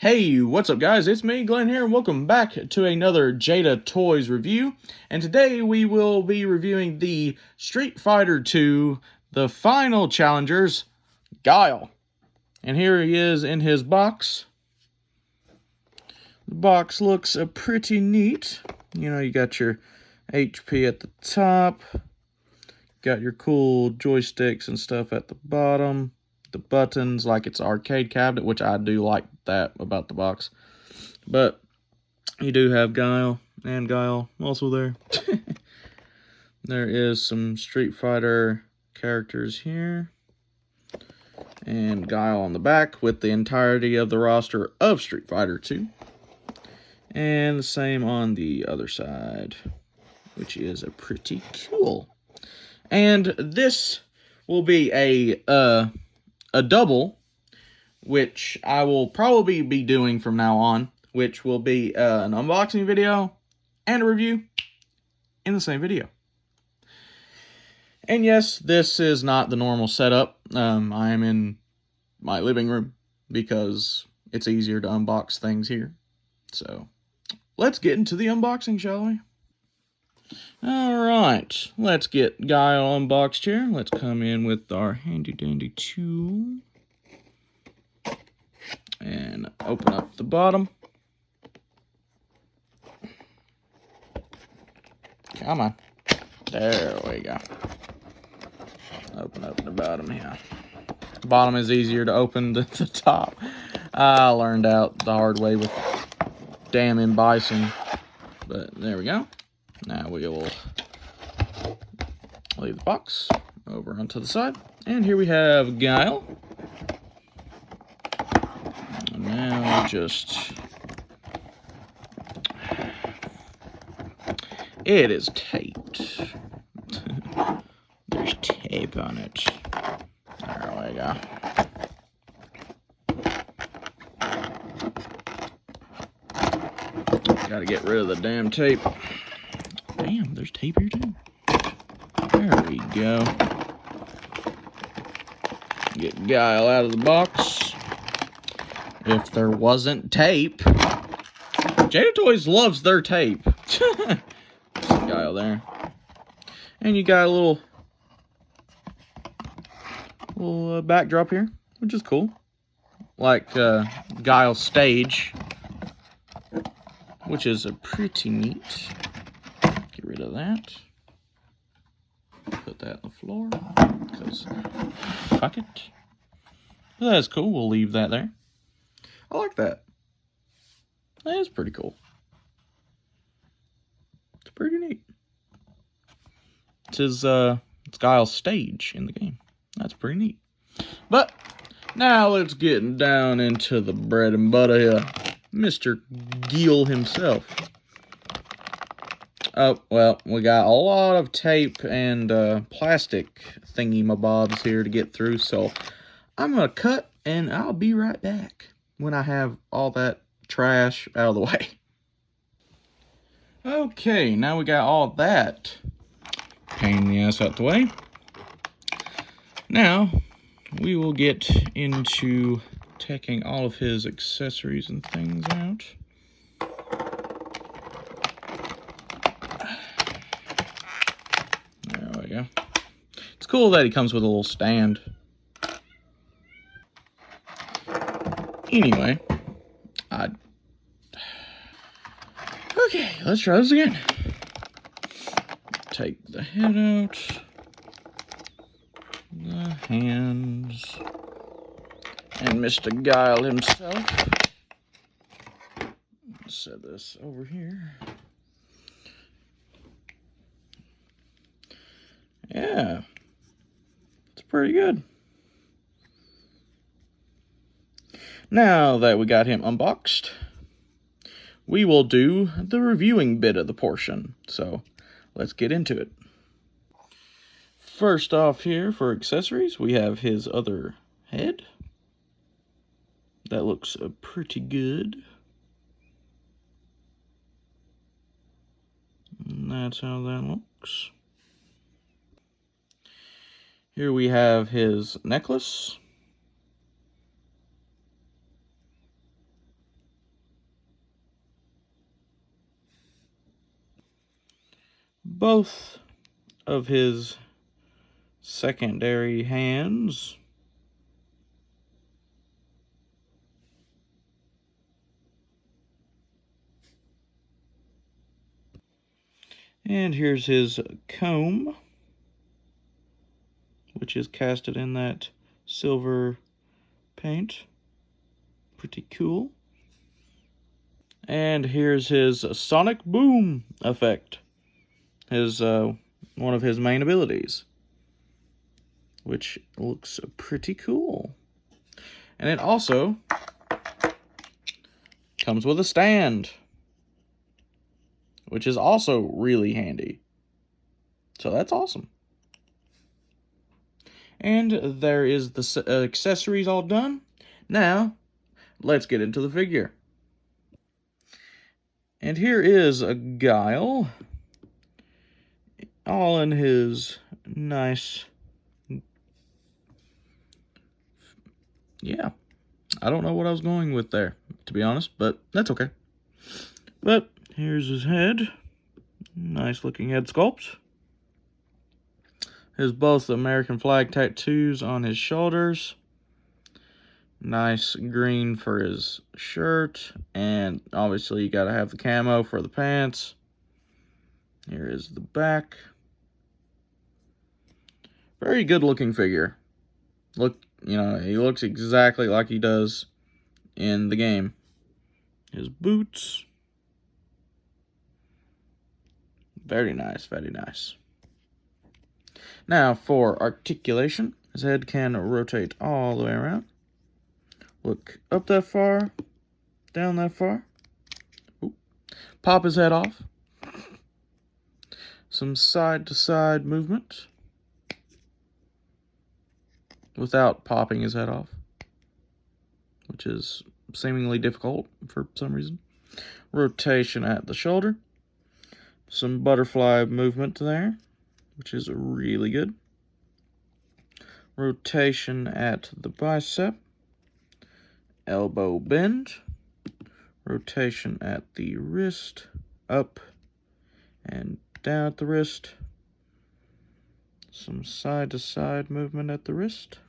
Hey, what's up guys? It's me, Glenn here, and welcome back to another Jada Toys review. And today we will be reviewing the Street Fighter II, the final challengers, Guile. And here he is in his box. The box looks pretty neat. You know, you got your HP at the top, got your cool joysticks and stuff at the bottom. The buttons like it's an arcade cabinet, which I do like that about the box. But you do have Guile and Guile also there. There is some Street Fighter characters here. And Guile on the back with the entirety of the roster of Street Fighter 2. And the same on the other side, which is a pretty cool. And this will be a double, which I will probably be doing from now on, which will be an unboxing video and a review in the same video. And yes, this is not the normal setup. I am in my living room because it's easier to unbox things here. So let's get into the unboxing, shall we? Alright, let's get Guile unboxed here. Let's come in with our handy dandy tool. And open up the bottom. Come on. There we go. Open up the bottom here. The bottom is easier to open than the top. I learned out the hard way with damn bison. But there we go. Now we will leave the box over onto the side. And here we have Guile. And now just... it is taped. There's tape on it. There we go. Gotta get rid of the damn tape. Damn, there's tape here too. There we go. Get Guile out of the box. If there wasn't tape. Jada Toys loves their tape. Guile there. And you got a little backdrop here, which is cool. Like Guile's stage, which is pretty neat. Get rid of that. Put that on the floor, because fuck it. But that's cool, we'll leave that there. I like that. That is pretty cool. It's pretty neat. It's Guile's stage in the game. That's pretty neat. But now let's get down into the bread and butter here. Mr. Guile himself. Oh, well, we got a lot of tape and plastic thingy-mabobs here to get through, so I'm going to cut and I'll be right back when I have all that trash out of the way. Okay, now we got all that pain in the ass out the way. Now, we will get into taking all of his accessories and things out. There we go. It's cool that he comes with a little stand. Anyway, okay, let's try this again. Take the head out, the hands, and Mr. Guile himself. Let's set this over here. Yeah, it's pretty good. Now that we got him unboxed, we will do the reviewing bit of the portion. So let's get into it. First off here for accessories, we have his other head. That looks pretty good. And that's how that looks. Here we have his necklace. both of his secondary hands. And here's his comb, which is casted in that silver paint. Pretty cool. And here's his sonic boom effect. His one of his main abilities, which looks pretty cool. And it also comes with a stand, which is also really handy. So that's awesome. And there is the accessories all done. Now, let's get into the figure. And here is a Guile, all in his nice, yeah, I don't know what I was going with there, to be honest, but that's okay. But here's his head, nice looking head sculpt. Has both American flag tattoos on his shoulders. Nice green for his shirt, and obviously you gotta have the camo for the pants. Here is the back. Very good looking figure. Look, you know, he looks exactly like he does in the game. His boots. Very nice, very nice. Now for articulation, his head can rotate all the way around. Look up that far, down that far. Ooh. Pop his head off. Some side-to-side movement without popping his head off, which is seemingly difficult for some reason. Rotation at the shoulder. Some butterfly movement there, which is really good. Rotation at the bicep. Elbow bend. Rotation at the wrist. Up and down at the wrist. Some side-to-side movement at the wrist.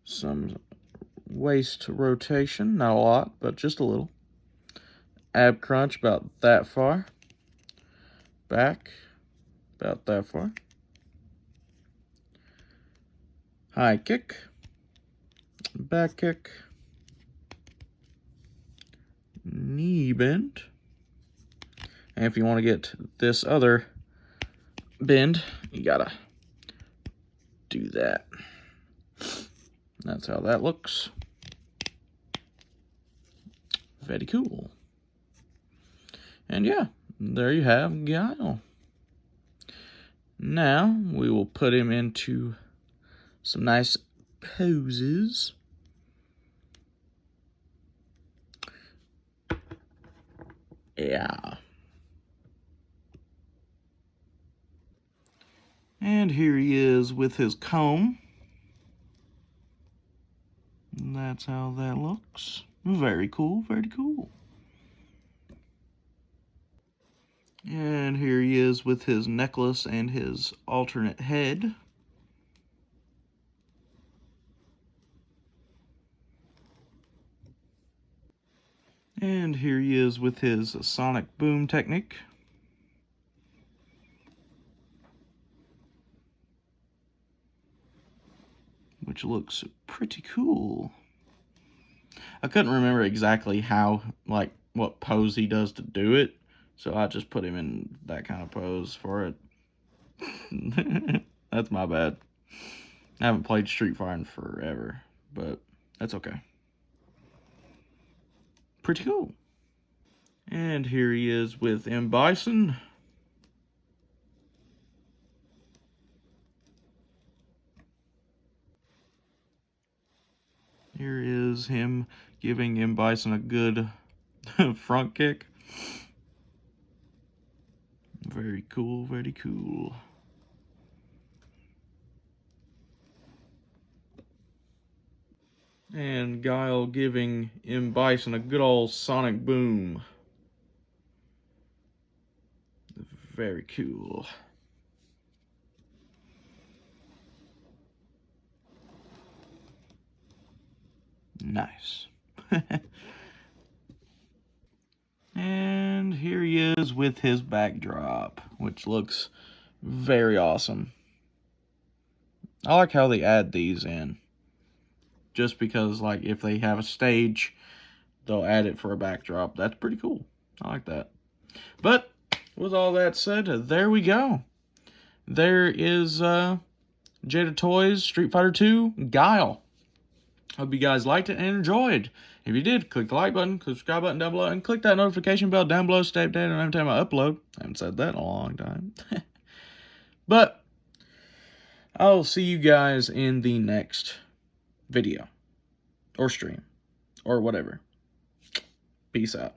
Some waist rotation, not a lot, but just a little. Ab crunch about that far. Back about that far. High kick. Back kick. Knee bend. And if you want to get this other bend, you gotta do that. That's how that looks. Very cool. And yeah, there you have Guile. Now we will put him into some nice poses. Yeah. And here he is with his comb. And that's how that looks. Very cool, very cool. And here he is with his necklace and his alternate head. And here he is with his sonic boom technique. Which looks pretty cool. I couldn't remember exactly how, like, what pose he does to do it, so I just put him in that kind of pose for it. That's my bad. I haven't played Street Fighter in forever, but that's okay. Pretty cool. And here he is with M. Bison. Here is him giving M. Bison a good front kick. Very cool, very cool. And Guile giving M. Bison a good old sonic boom. Very cool. Nice. And here he is with his backdrop, which looks very awesome. I like how they add these in. Just because, like, if they have a stage, they'll add it for a backdrop. That's pretty cool. I like that. But, with all that said, there we go. There is Jada Toys Street Fighter 2 Guile. Hope you guys liked it and enjoyed. If you did, click the like button, click the subscribe button down below, and click that notification bell down below to stay updated on every time I upload. I haven't said that in a long time. But, I'll see you guys in the next video. Or stream. Or whatever. Peace out.